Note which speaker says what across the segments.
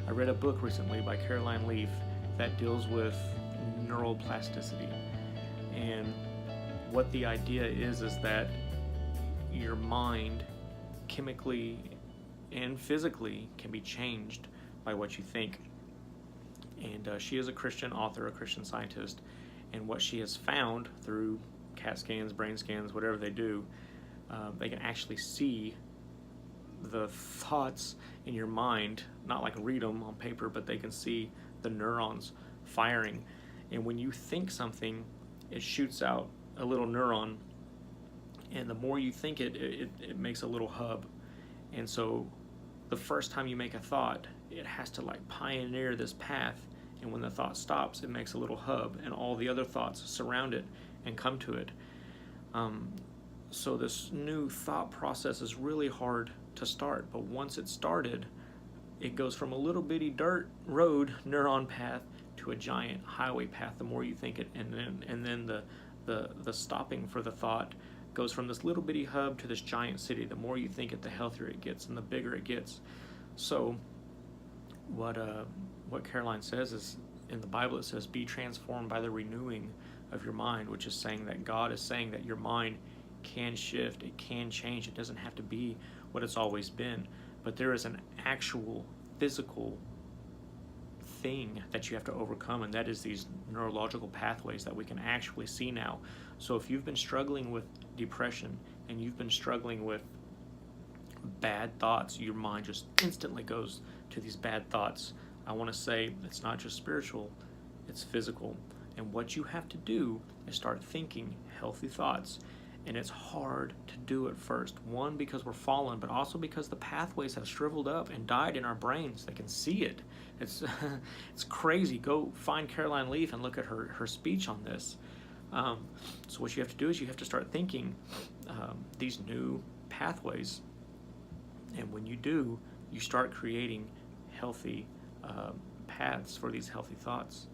Speaker 1: I read a book recently by Caroline Leaf that deals with neuroplasticity. And what the idea is that your mind chemically and physically can be changed by what you think. And she is a Christian author, a Christian scientist, and what she has found through CAT scans, brain scans, whatever they do, they can actually see the thoughts in your mind, not like read them on paper, but they can see the neurons firing. And when you think something, it shoots out a little neuron, and the more you think it makes a little hub. And so the first time you make a thought, it has to like pioneer this path, and when the thought stops, it makes a little hub, and all the other thoughts surround it and come to it. So this new thought process is really hard to start, but once it's started, it goes from a little bitty dirt road neuron path to a giant highway path the more you think it, and then the stopping for the thought goes from this little bitty hub to this giant city. The more you think it, the healthier it gets and the bigger it gets. So what Caroline says is, in the Bible it says, be transformed by the renewing of your mind, which is saying that God is saying that your mind can shift, it can change, it doesn't have to be what it's always been, but there is an actual physical thing that you have to overcome, and that is these neurological pathways that we can actually see now. So if you've been struggling with depression and you've been struggling with bad thoughts, your mind just instantly goes to these bad thoughts, I want to say it's not just spiritual, it's physical. And what you have to do is start thinking healthy thoughts. And it's hard to do at first. One, because we're fallen, but also because the pathways have shriveled up and died in our brains. They can see it. It's it's crazy. Go find Caroline Leaf and look at her speech on this. So what you have to do is you have to start thinking these new pathways. And when you do, you start creating healthy paths for these healthy thoughts.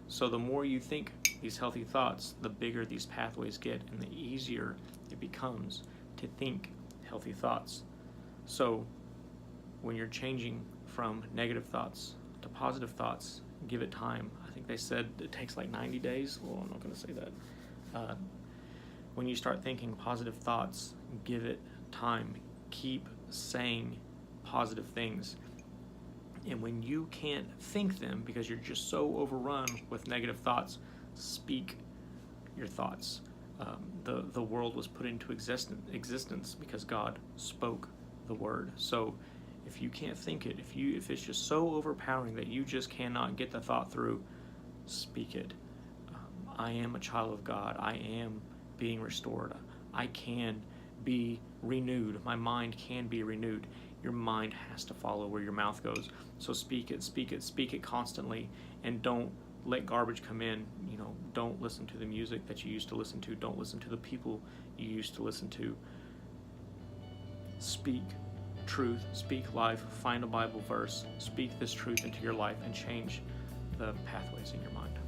Speaker 1: So the more you think these healthy thoughts, the bigger these pathways get and the easier it becomes to think healthy thoughts. So when you're changing from negative thoughts to positive thoughts, give it time. I think they said it takes like 90 days. Well, I'm not going to say that. When you start thinking positive thoughts, give it time. Keep saying positive things. And when you can't think them because you're just so overrun with negative thoughts, speak your thoughts. The world was put into existence because God spoke the word. So if you can't think it, if it's just so overpowering that you just cannot get the thought through, speak it. I am a child of God. I am being restored. I can be renewed. My mind can be renewed. Your mind has to follow where your mouth goes. So speak it, speak it, speak it constantly, and don't let garbage come in. Don't listen to the music that you used to listen to. Don't listen to the people you used to listen to. Speak truth, speak life, find a Bible verse, speak this truth into your life, and change the pathways in your mind.